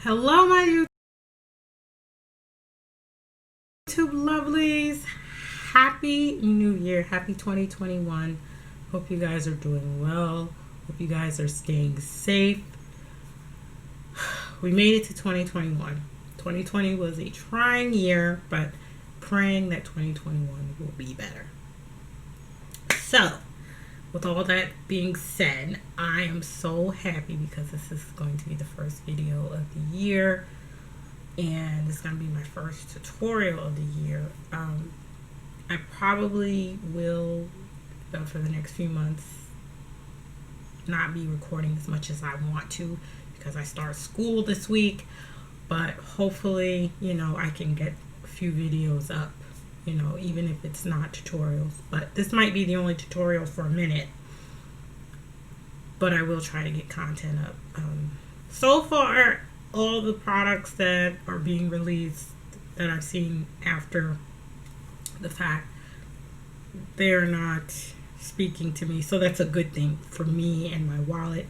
Hello, my YouTube lovelies. Happy New Year. Happy 2021. Hope you guys are doing well. Hope you guys are staying safe. We made it to 2021. 2020 was a trying year, but praying that 2021 will be better. So, with all that being said, I am so happy because this is going to be the first video of the year. And it's going to be my first tutorial of the year. I probably will, for the next few months, not be recording as much as I want to because I start school this week. But hopefully, I can get a few videos up, even if it's not tutorials. But this might be the only tutorial for a minute. But I will try to get content up. So far, all the products that are being released that I've seen after the fact, they're not speaking to me. So that's a good thing for me and my wallet.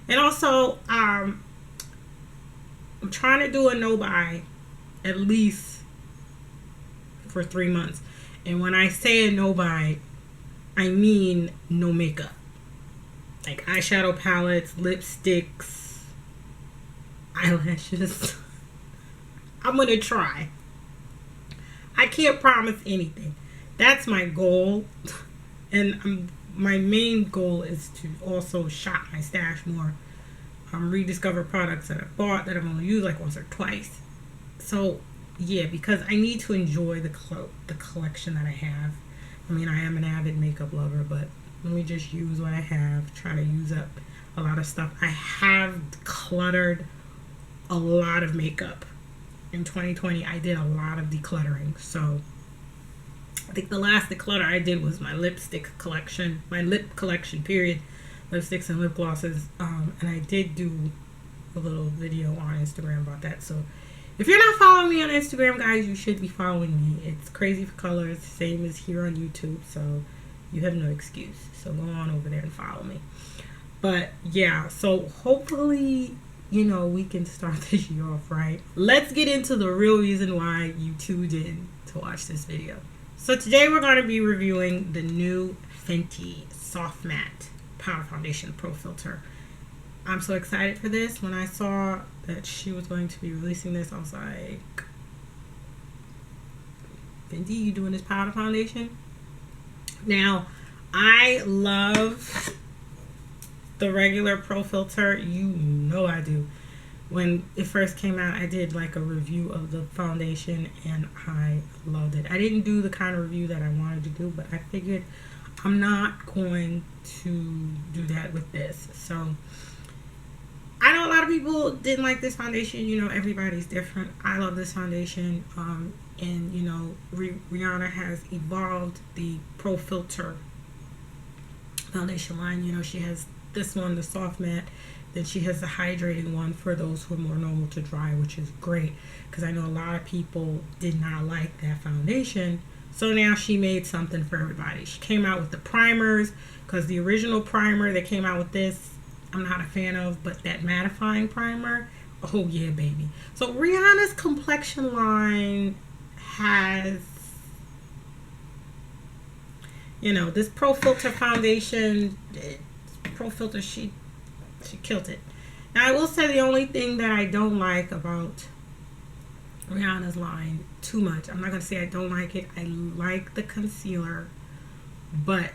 And also, I'm trying to do a no-buy at least for 3 months. And when I say a no-buy, I mean no makeup. Like eyeshadow palettes, lipsticks, eyelashes. I'm gonna try. I can't promise anything. That's my goal, and my main goal is to also shop my stash more, rediscover products that I bought that I've only used like once or twice. So yeah, because I need to enjoy the collection that I have. I mean, I am an avid makeup lover, but let me just use what I have. Try to use up a lot of stuff. I have cluttered a lot of makeup. In 2020, I did a lot of decluttering. So I think the last declutter I did was my lipstick collection, my lip collection, period. Lipsticks and lip glosses. And I did do a little video on Instagram about that. So if you're not following me on Instagram, guys, you should be following me. It's Crazy for Colors, same as here on YouTube. So you have no excuse. So go on over there and follow me. But yeah, so hopefully, we can start this year off right. Let's get into the real reason why you tuned in to watch this video. So today we're going to be reviewing the new Fenty Soft Matte Powder Foundation Pro Filter. I'm so excited for this. When I saw that she was going to be releasing this, I was like, Fenty, you doing this powder foundation? Now, I love the regular Pro Filter. I do. When it first came out, I did like a review of the foundation and I loved it. I didn't do the kind of review that I wanted to do, but I figured I'm not going to do that with this. So I know a lot of people didn't like this foundation. Everybody's different. I love this foundation. And Rihanna has evolved the Pro Filter foundation line. She has this one, the soft matte. Then she has the hydrating one for those who are more normal to dry, which is great because I know a lot of people did not like that foundation. So now she made something for everybody. She came out with the primers because the original primer that came out with this, I'm not a fan of, but that mattifying primer, oh yeah, baby. So Rihanna's complexion line has, this Pro Filter foundation, Pro Filter, she killed it. Now I will say the only thing that I don't like about Rihanna's line too much, I'm not going to say I don't like it. I like the concealer, but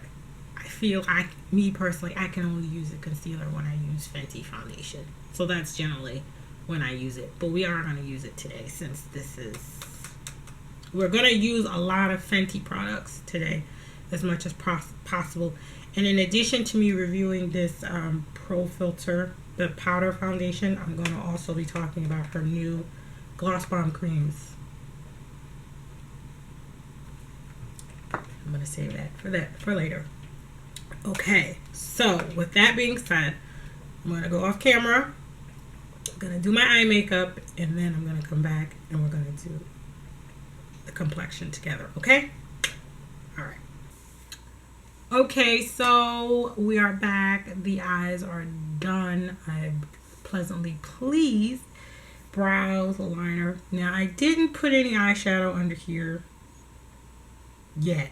I feel me personally, I can only use a concealer when I use Fenty foundation. So that's generally when I use it. But we are going to use it today since we're going to use a lot of Fenty products today as much as possible. And in addition to me reviewing this Pro Filter, the powder foundation, I'm going to also be talking about her new Gloss Bomb creams. I'm going to save that for later. Okay, so with that being said, I'm going to go off camera. I'm going to do my eye makeup, and then I'm going to come back and we're going to do the complexion together, okay? All right. Okay, so we are back. The eyes are done. I'm pleasantly pleased. brows, a liner. Now, I didn't put any eyeshadow under here yet,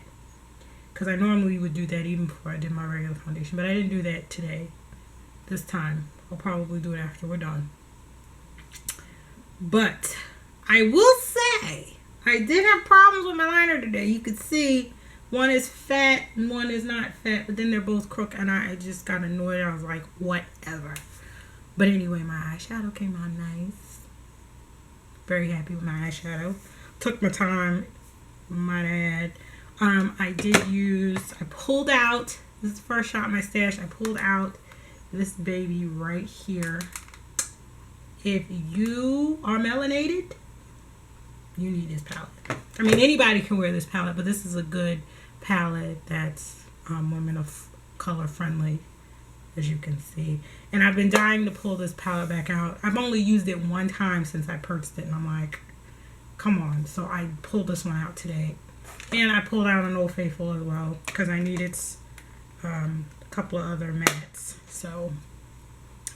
because I normally would do that even before I did my regular foundation, but I didn't do that today. This time, I'll probably do it after we're done. But I will say, I did have problems with my liner today. You could see one is fat and one is not fat, but then they're both crooked, and I just got annoyed. I was like, whatever. But anyway, my eyeshadow came out nice. Very happy with my eyeshadow. Took my time, might add. I pulled out, this is the first shot of my stash, I pulled out this baby right here. If you are melanated, you need this palette. I mean, anybody can wear this palette, but this is a good palette that's women of color friendly, as you can see. And I've been dying to pull this palette back out. I've only used it one time since I purchased it, and I'm like, come on. So I pulled this one out today. And I pulled out an Old Faithful as well, because I needed a couple of other mattes. So,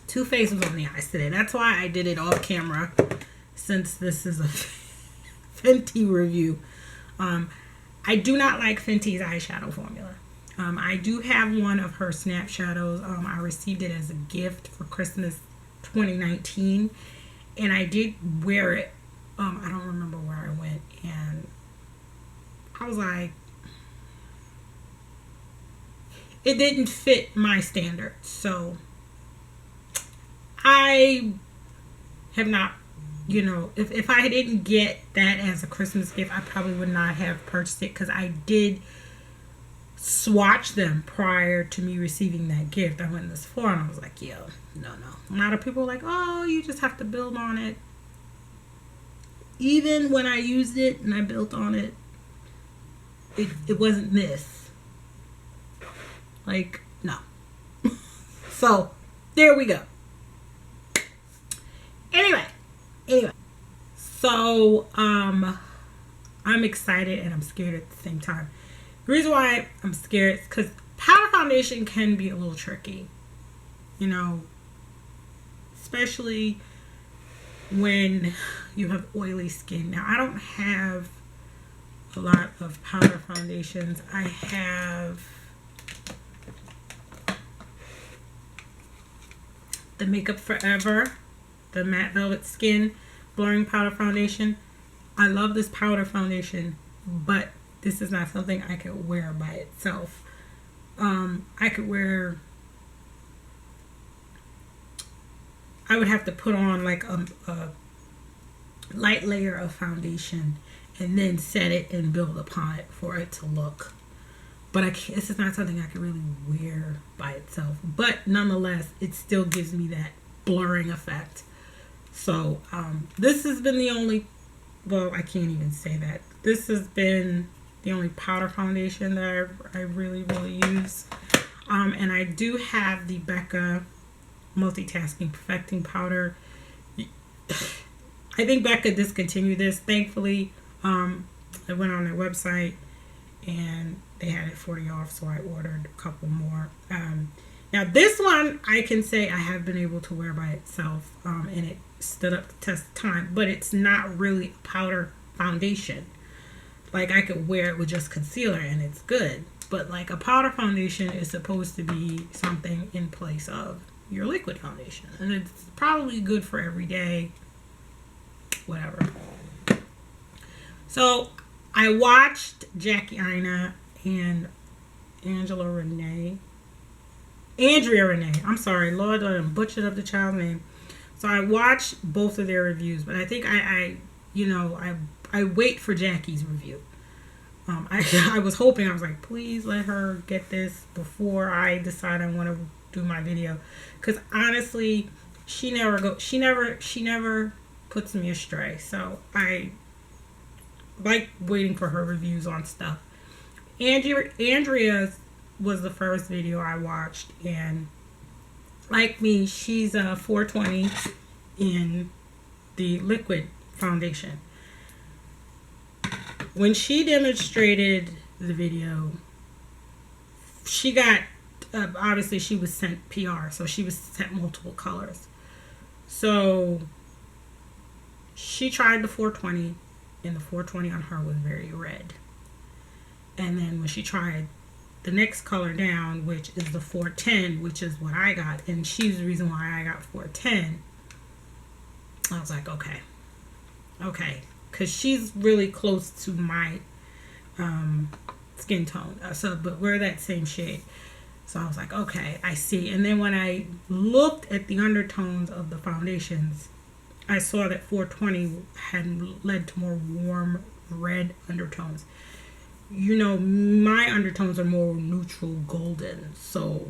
Too Faced was on the eyes today. That's why I did it off camera, since this is a Fenty review. I do not like Fenty's eyeshadow formula. I do have one of her Snap Shadows. I received it as a gift for Christmas 2019, and I did wear it. I don't remember where I went, and I was like, it didn't fit my standards. So I have not, if I didn't get that as a Christmas gift, I probably would not have purchased it, because I did swatch them prior to me receiving that gift. I went in this Sephora and I was like, yo, no. A lot of people were like, oh, you just have to build on it. Even when I used it and I built on it, it wasn't this. Like, no. So, there we go. Anyway. So, I'm excited and I'm scared at the same time. The reason why I'm scared is because powder foundation can be a little tricky. Especially when you have oily skin. Now, I don't have a lot of powder foundations. I have the Makeup Forever, the Matte Velvet Skin Blurring Powder Foundation. I love this powder foundation, but this is not something I could wear by itself. I would have to put on like a light layer of foundation and then set it and build upon it for it to look. But this is not something I can really wear by itself. But nonetheless, it still gives me that blurring effect. So this has been the only, well, I can't even say that. This has been the only powder foundation that I really use. And I do have the Becca Multitasking Perfecting Powder. I think Becca discontinued this. Thankfully, I went on their website and they had it 40 off, so I ordered a couple more. Now this one I can say I have been able to wear by itself, and it stood up the test of time, but it's not really a powder foundation. Like, I could wear it with just concealer and it's good, but like a powder foundation is supposed to be something in place of your liquid foundation, and it's probably good for every day, whatever. So I watched Jackie Aina and Andrea Renee. I'm sorry, Lord, I butchered up the child's name. So I watched both of their reviews, but I think I wait for Jackie's review. I was hoping, I was like, please let her get this before I decide I want to do my video, because honestly, she never puts me astray. So I like waiting for her reviews on stuff. Andrea's was the first video I watched, and like me, she's a 420 in the liquid foundation. When she demonstrated the video, she got obviously she was sent PR, so she was sent multiple colors. So she tried the 420, and the 420 on her was very red. And then when she tried the next color down, which is the 410, which is what I got, and she's the reason why I got 410, I was like, okay, because she's really close to my skin tone. So, but we're that same shade. So I was like, okay, I see. And then when I looked at the undertones of the foundations, I saw that 420 had led to more warm red undertones. You know, my undertones are more neutral golden, so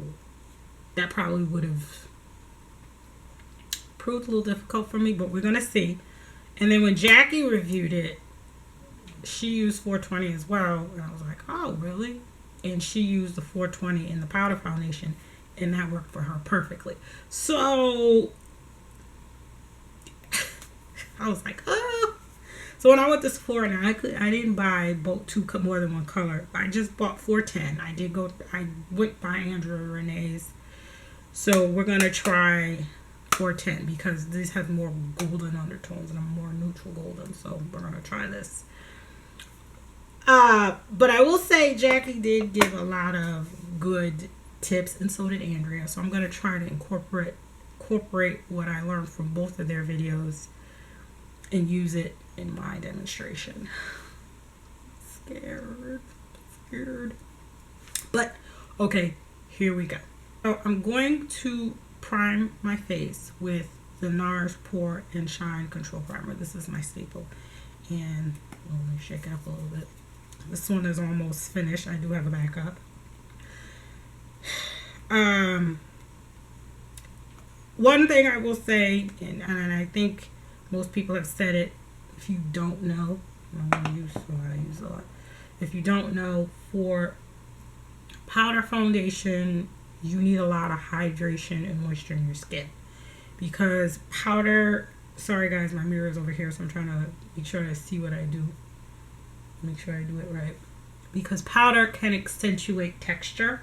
that probably would have proved a little difficult for me, but we're gonna see. And then when Jackie reviewed it, she used 420 as well, and I was like, oh, really? And she used the 420 in the powder foundation, and that worked for her perfectly. So I was like, oh. So when I went to Sephora, now I didn't buy more than one color. I just bought 410. I went by Andrea Renee's. So we're gonna try 410 because this has more golden undertones and I'm more neutral golden. So we're gonna try this. But I will say Jackie did give a lot of good tips, and so did Andrea. So I'm gonna try to incorporate what I learned from both of their videos and use it in my demonstration. Scared. But okay, here we go. So I'm going to prime my face with the NARS Pore and Shine Control Primer. This is my staple. And let me shake it up a little bit. This one is almost finished. I do have a backup. One thing I will say, and I think most people have said it, if you don't know, I use a lot. If you don't know, for powder foundation, you need a lot of hydration and moisture in your skin. Because powder, sorry guys, my mirror is over here, so I'm trying to make sure I see what I do. Make sure I do it right. Because powder can accentuate texture.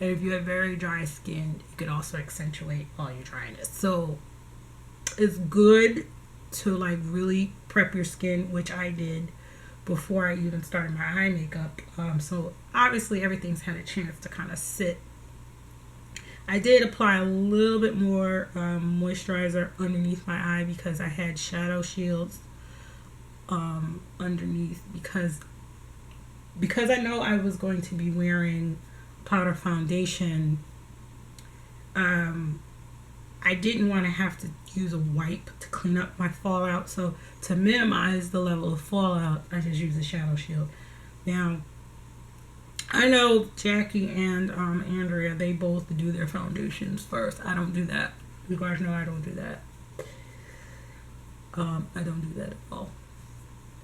And if you have very dry skin, it could also accentuate all your dryness. So it's good to like really prep your skin, which I did before I even started my eye makeup. So obviously everything's had a chance to kind of sit. I did apply a little bit more moisturizer underneath my eye because I had shadow shields underneath because I know I was going to be wearing powder foundation. I didn't want to have to use a wipe to clean up my fallout, so to minimize the level of fallout, I just use a shadow shield. Now, I know Jackie and Andrea, they both do their foundations first. I don't do that. You guys know I don't do that. I don't do that at all.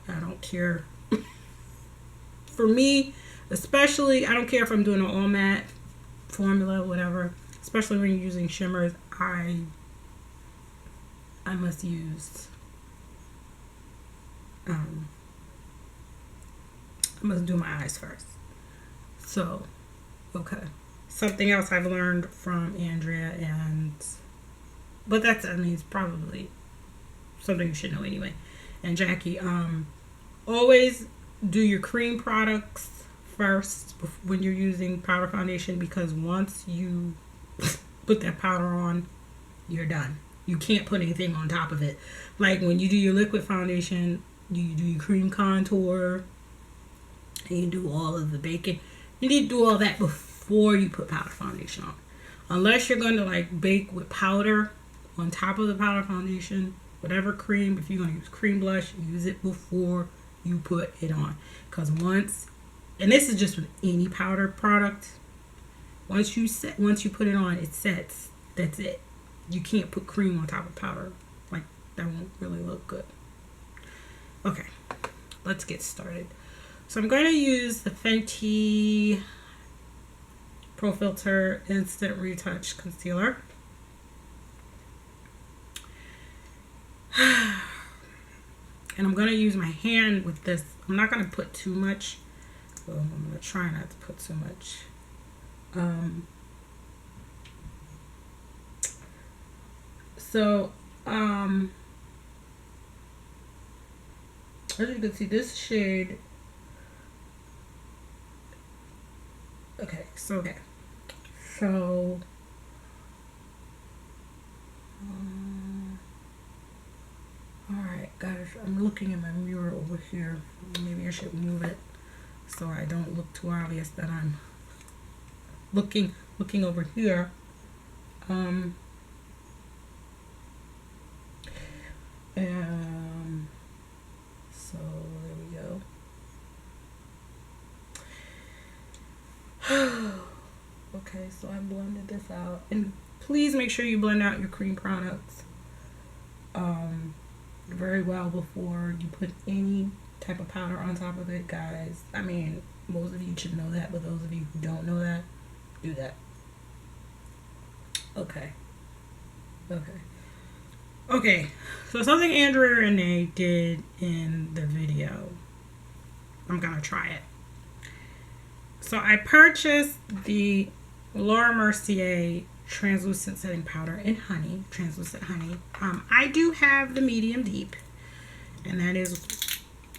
I don't care. For me, especially, I don't care if I'm doing an all matte formula, whatever. Especially when you're using shimmers, I must use. I must do my eyes first. So, okay. Something else I've learned from Andrea, but that's, I mean, it's probably something you should know anyway. And Jackie, always do your cream products first when you're using powder foundation, because once you put that powder on, you're done. You can't put anything on top of it. Like when you do your liquid foundation, you do your cream contour, and you do all of the baking. You need to do all that before you put powder foundation on. Unless you're going to like bake with powder on top of the powder foundation, whatever cream, if you're going to use cream blush, use it before you put it on. Because once, and this is just with any powder product, once you put it on, it sets. That's it. You can't put cream on top of powder. Like, that won't really look good. Okay, let's get started. So I'm going to use the Fenty Pro Filter Instant Retouch Concealer. And I'm going to use my hand with this. I'm not going to put too much. Well, I'm going to try not to put too much. As you can see, this shade. Okay, so alright guys, I'm looking in my mirror over here. Maybe I should move it so I don't look too obvious that I'm looking over here. So there we go. Okay, so I blended this out, and please make sure you blend out your cream products very well before you put any type of powder on top of it, guys. I mean, most of you should know that, but those of you who don't know that, do that. Okay, so something Andrea Renee did in the video, I'm gonna try it. So I purchased the Laura Mercier translucent setting powder in honey, translucent honey. I do have the medium deep, and that is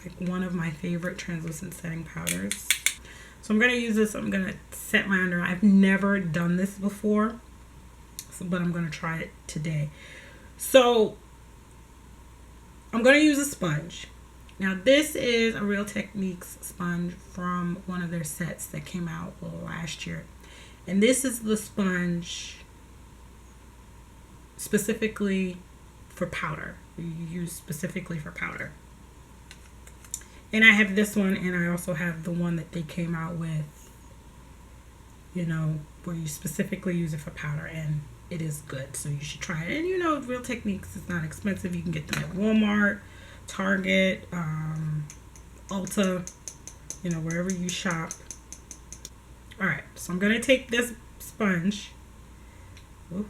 like one of my favorite translucent setting powders. So I'm gonna use this. I'm gonna set my under eye. I've never done this before, but I'm gonna try it today. So I'm gonna use a sponge. Now this is a Real Techniques sponge from one of their sets that came out last year. And this is the sponge specifically for powder. You use specifically for powder. And I have this one, and I also have the one that they came out with, you know, where you specifically use it for powder, and it is good. So you should try it. And you know, Real Techniques is not expensive. You can get them at Walmart, Target, Ulta, you know, wherever you shop. Alright, so I'm going to take this sponge. Whoop,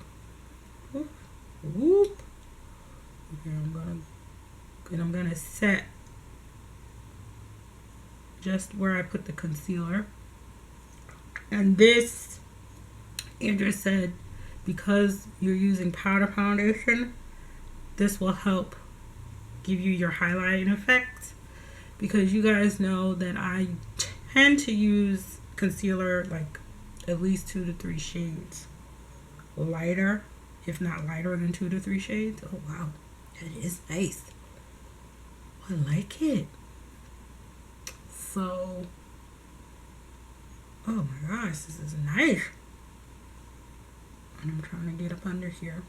whoop, whoop. Okay, I'm going to set just where I put the concealer. And this, Andrea said, because you're using powder foundation, this will help give you your highlighting effect. Because you guys know that I tend to use concealer like at least 2 to 3 shades lighter, if not lighter than 2 to 3 shades. Oh wow, that is nice. I like it. So, oh my gosh, this is nice. And I'm trying to get up under here,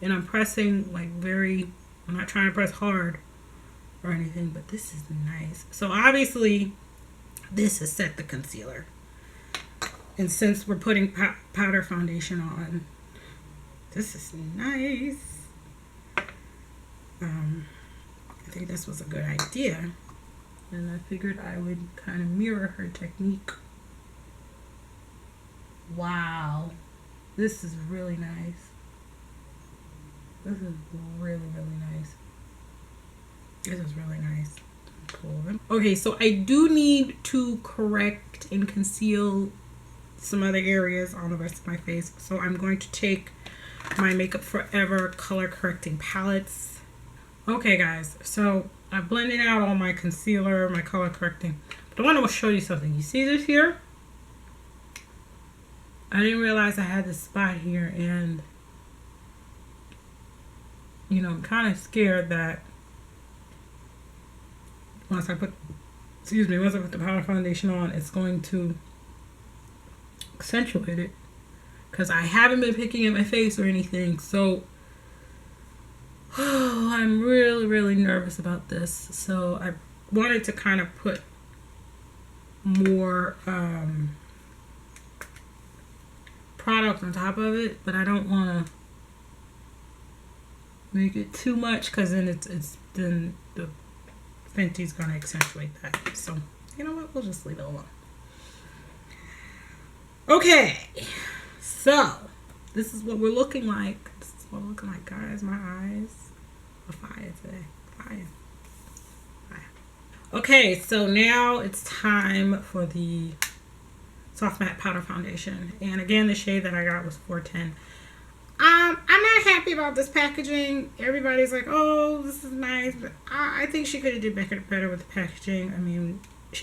and I'm pressing like I'm not trying to press hard or anything, but this is nice. So obviously this has set the concealer, and since we're putting powder foundation on, this is nice. I think this was a good idea, and I figured I would kind of mirror her technique. Wow, this is really nice. This is really, really nice. This is really nice. Cool. Okay, so I do need to correct and conceal some other areas on the rest of my face. So I'm going to take my Makeup Forever color correcting palettes. Okay guys, so I blended out all my concealer, my color correcting. But I want to show you something. You see this here? I didn't realize I had this spot here, and you know, I'm kind of scared that once I put the powder foundation on, it's going to accentuate it, because I haven't been picking at my face or anything. So I'm really, really nervous about this. So I wanted to kind of put more product on top of it, but I don't want to make it too much, because then then the Fenty's going to accentuate that. So you know what, we'll just leave it alone. Okay, so this is what we're looking like. This is what we're looking like, guys. My eyes are fire today. Fire. Okay, so now it's time for the Soft Matte Powder Foundation. And again, the shade that I got was 410. I'm not happy about this packaging. Everybody's like, oh, this is nice. But I think she could have did better with the packaging. I mean,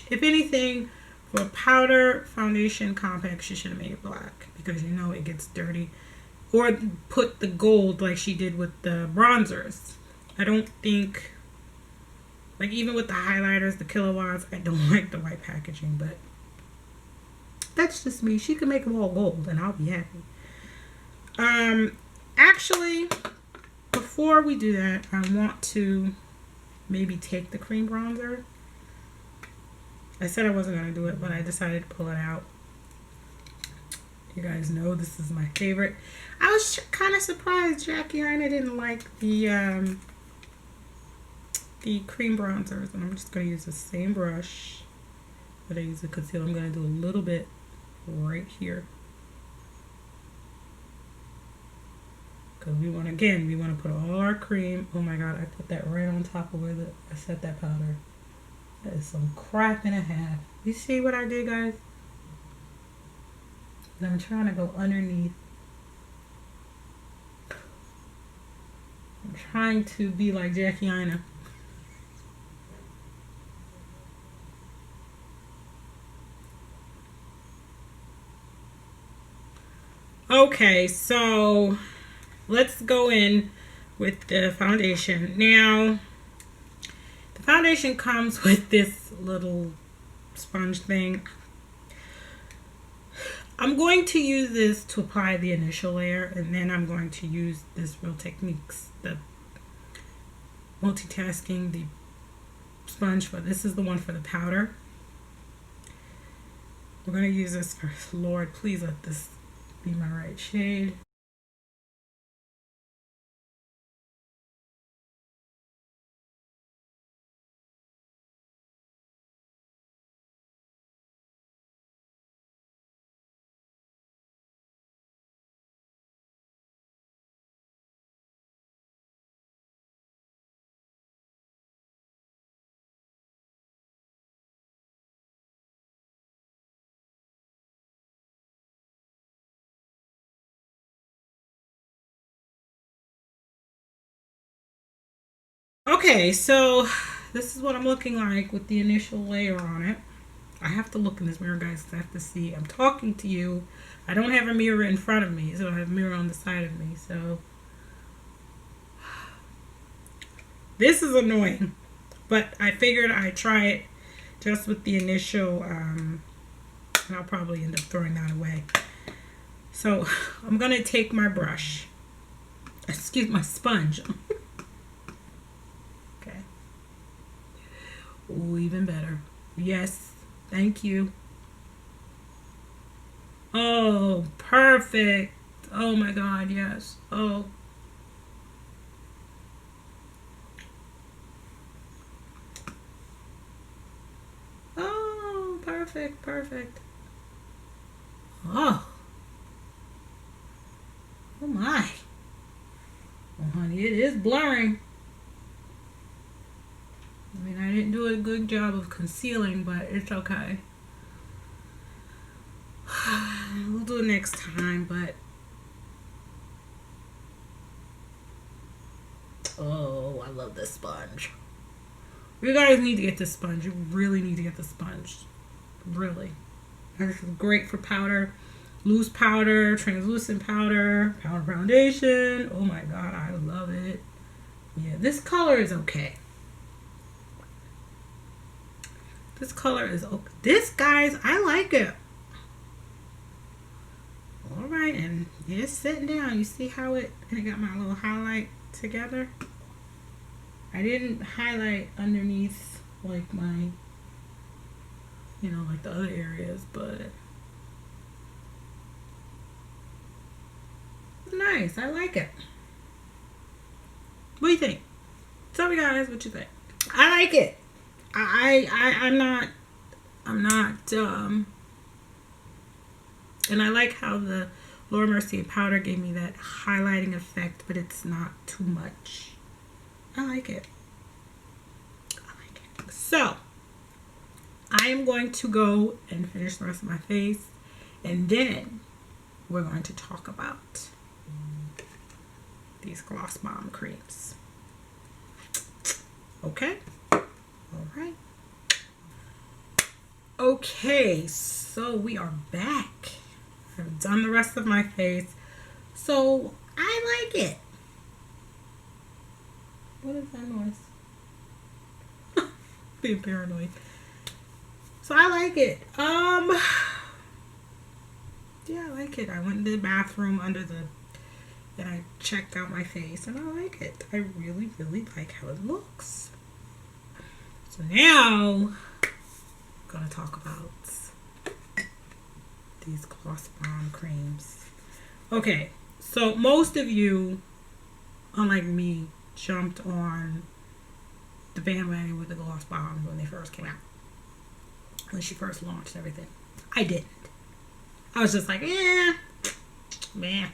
if anything, for powder, foundation, compact, she should have made it black. Because you know it gets dirty. Or put the gold like she did with the bronzers. I don't think, like even with the highlighters, the kilowatts, I don't like the white packaging. But that's just me. She can make them all gold and I'll be happy. Actually, before we do that, I want to maybe take the cream bronzer. I said I wasn't going to do it, but I decided to pull it out. You guys know this is my favorite. I was kind of surprised Jackie Aina didn't like the cream bronzers. And I'm just going to use the same brush that I use the concealer. I'm going to do a little bit right here. Because we want to put all our cream. Oh my god, I put that right on top of where I set that powder. That is some crap and a half. You see what I did, guys? And I'm trying to go underneath. I'm trying to be like Jackie Aina. Okay, so let's go in with the foundation. Now, the foundation comes with this little sponge thing. I'm going to use this to apply the initial layer, and then I'm going to use this Real Techniques, the multitasking, the sponge for, this is the one for the powder. We're going to use this for, Lord, please let this be my right shade. Okay, so this is what I'm looking like with the initial layer on it. I have to look in this mirror, guys, because I have to see. I'm talking to you. I don't have a mirror in front of me, so I have a mirror on the side of me. So this is annoying, but I figured I'd try it just with the initial, and I'll probably end up throwing that away. So I'm going to take my brush, excuse my sponge. Okay. Ooh, even better. Yes, thank you. Oh, perfect. Oh my god, yes. Oh. Oh, perfect, perfect. Oh. Oh my. Oh honey, it is blurring. I mean, I didn't do a good job of concealing, but it's okay. We'll do it next time, but oh, I love this sponge. You guys need to get this sponge. You really need to get the sponge. Really. This is great for powder, loose powder, translucent powder, powder foundation. Oh my god, I love it. Yeah, this color is okay. This color is okay. This, guys, I like it. Alright, and it's sitting down. You see how it got my little highlight together? I didn't highlight underneath like my, you know, like the other areas, but it's nice. I like it. What do you think? Tell me, guys, what you think. I like it. I'm not and I like how the Laura Mercier powder gave me that highlighting effect, but it's not too much. I like it. I like it. So, I am going to go and finish the rest of my face, and then we're going to talk about the these Gloss Bomb creams. Okay. All right. Okay, so we are back. I've done the rest of my face. So I like it. What is that noise? Being paranoid. So I like it. Yeah, I like it. I went in the bathroom and I checked out my face and I like it. I really, really like how it looks. So now I'm gonna talk about these Gloss Bomb creams. Okay, so most of you, unlike me, jumped on the bandwagon with the Gloss Bomb when they first came out. When she first launched everything. I didn't. I was just like, meh.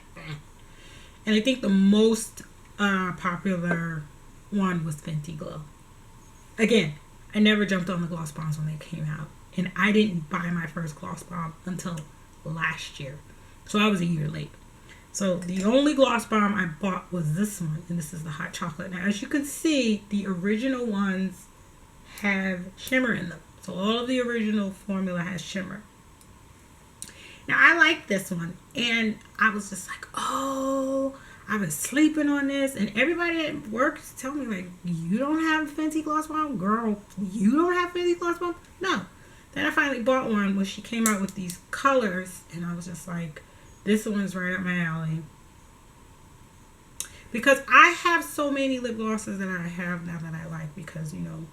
And I think the most popular one was Fenty Glow. Again, I never jumped on the Gloss Bombs when they came out. And I didn't buy my first Gloss Bomb until last year. So I was a year late. So the only Gloss Bomb I bought was this one. And this is the Hot Chocolate. Now, as you can see, the original ones have shimmer in them. So all of the original formula has shimmer. Now, I like this one. And I was just like, oh, I've been sleeping on this. And everybody at work is telling me, like, you don't have Fenty Gloss Bomb? Girl, you don't have Fenty Gloss Bomb? No. Then I finally bought one when she came out with these colors. And I was just like, this one's right up my alley. Because I have so many lip glosses that I have now that I like. Because, you know,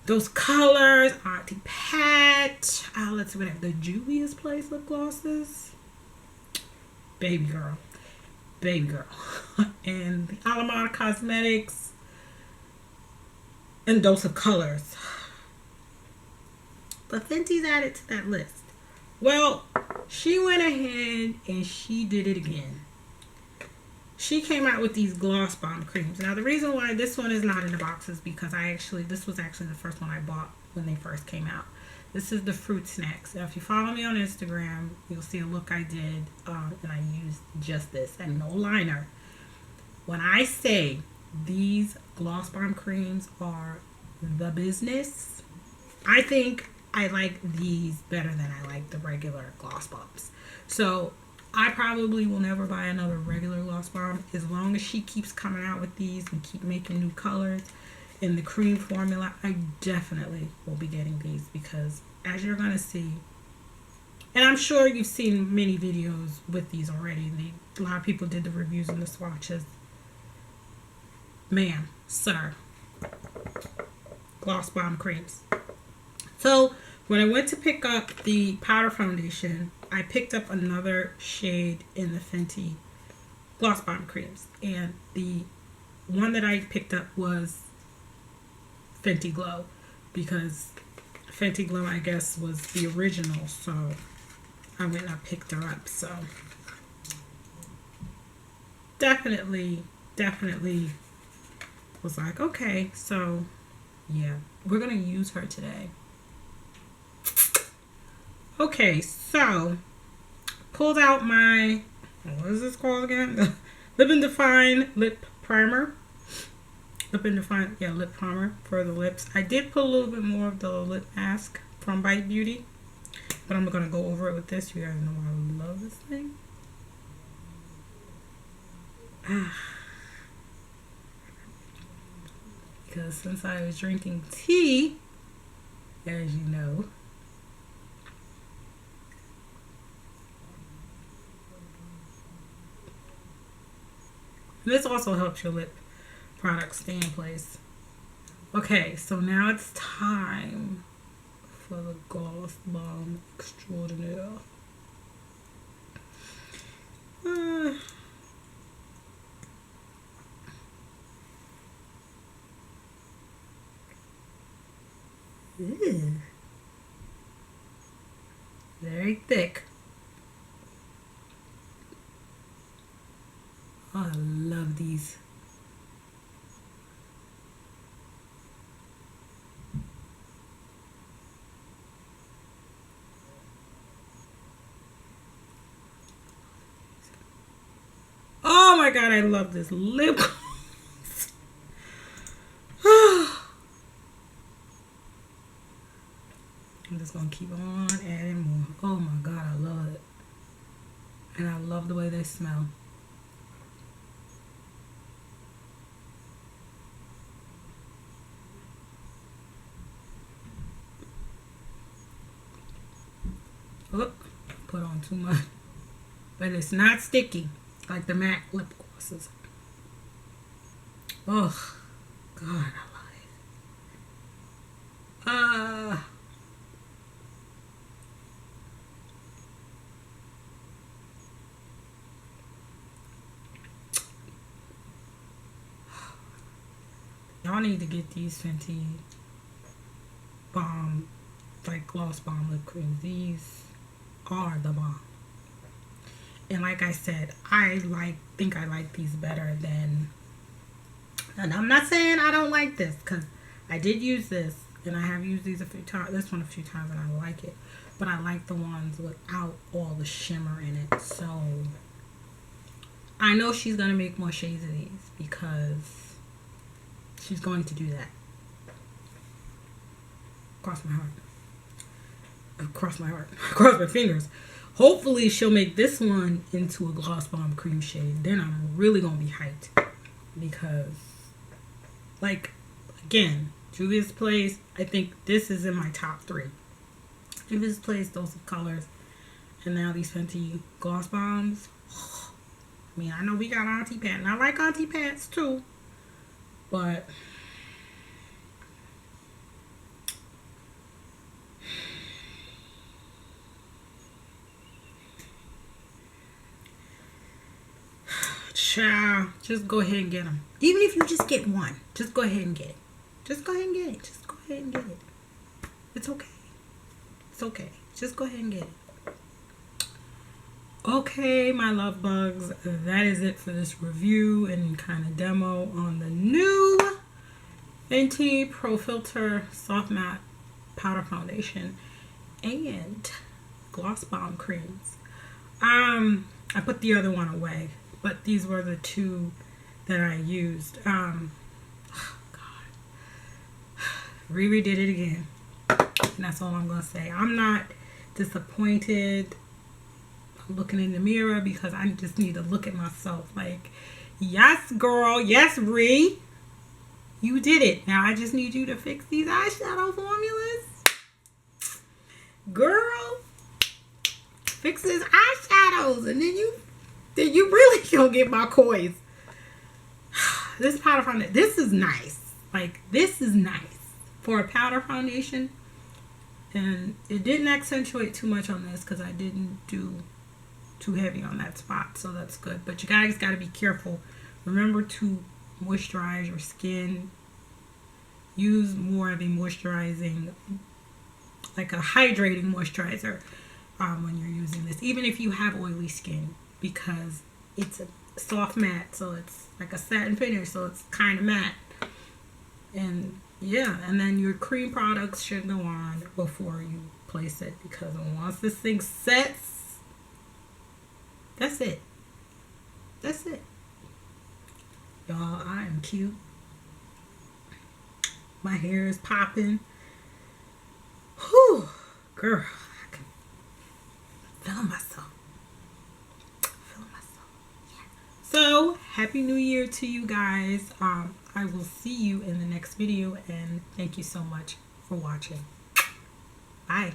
those colors, Auntie Pat, let's see what I have. The Juvia's Place lip glosses. Baby girl. And the Alameda Cosmetics. And Dose of Colors. But Fenty's added to that list. Well, she went ahead and she did it again. She came out with these Gloss Bomb creams. Now, the reason why this one is not in the box is because this was actually the first one I bought when they first came out. This is the Fruit Snacks. Now, if you follow me on Instagram, you'll see a look I did, and I used just this and no liner. When I say these Gloss Bomb creams are the business, I think I like these better than I like the regular Gloss Bombs. So I probably will never buy another regular Gloss Bomb as long as she keeps coming out with these and keep making new colors in the cream formula. I definitely will be getting these because, as you're going to see, and I'm sure you've seen many videos with these already. A lot of people did the reviews and the swatches. Ma'am, sir, Gloss Bomb creams. So when I went to pick up the powder foundation, I picked up another shade in the Fenty Gloss Bomb creams. And the one that I picked up was Fenty Glow. Because Fenty Glow, I guess, was the original. So I went and I picked her up. So definitely was like, okay. So yeah, we're going to use her today. Okay, so pulled out my, what is this called again? Lip and Define Lip Primer. Lip Primer for the lips. I did put a little bit more of the lip mask from Bite Beauty, but I'm going to go over it with this. You guys know I love this thing. Because since I was drinking tea, as you know, this also helps your lip products stay in place. Okay, so now it's time for the Gloss Bomb Extraordinaire. Very thick. Oh, I love these. Oh Oh my god, I love this lip gloss. I'm just gonna keep on adding more. Oh my god, I love it. And I love the way they smell. Oh, put on too much. But it's not sticky like the MAC lip glosses. Oh, God, I love it. Y'all need to get these Fenty Balm, like gloss bomb lip creams. These are the bomb. And like I said, I think I like these better than, and I'm not saying I don't like this, because I did use this and I have used these a few times, this one a few times, and I like it, but I like the ones without all the shimmer in it. So I know she's gonna make more shades of these because she's going to do that. Cross my heart. Cross my heart. Cross my fingers. Hopefully she'll make this one into a gloss bomb cream shade. Then I'm really gonna be hyped, because, like, again, Juvia's Place, I think this is in my top 3. Juvia's Place, Dose of Colors, and now these Fenty gloss bombs. I mean, I know we got Auntie Pat, and I like Auntie Pat's too, but child, just go ahead and get them. Even if you just get one, just go ahead and get it. Just go ahead and get it. Just go ahead and get it. It's okay. It's okay. Just go ahead and get it. Okay, my love bugs, that is it for this review and kind of demo on the new Fenty Pro Filter Soft Matte Powder Foundation and Gloss Bomb Creams. I put the other one away, but these were the two that I used. God. Riri did it again. And that's all I'm going to say. I'm not disappointed. I'm looking in the mirror because I just need to look at myself like, yes, girl. Yes, Ree. You did it. Now I just need you to fix these eyeshadow formulas. Girl. Fix his eyeshadows, and then you really gonna get my coins. This powder foundation, this is nice. Like, this is nice for a powder foundation, and it didn't accentuate too much on this because I didn't do too heavy on that spot, so that's good. But you guys got to be careful. Remember to moisturize your skin. Use more of a moisturizing, like a hydrating moisturizer when you're using this, even if you have oily skin, because it's a soft matte, so it's like a satin finish, so it's kind of matte. And yeah, and then your cream products should go on before you place it, because once this thing sets, that's it. That's it. Y'all, I am cute. My hair is popping. Whew, girl, I can feel myself. So, Happy New Year to you guys. I will see you in the next video, and thank you so much for watching. Bye.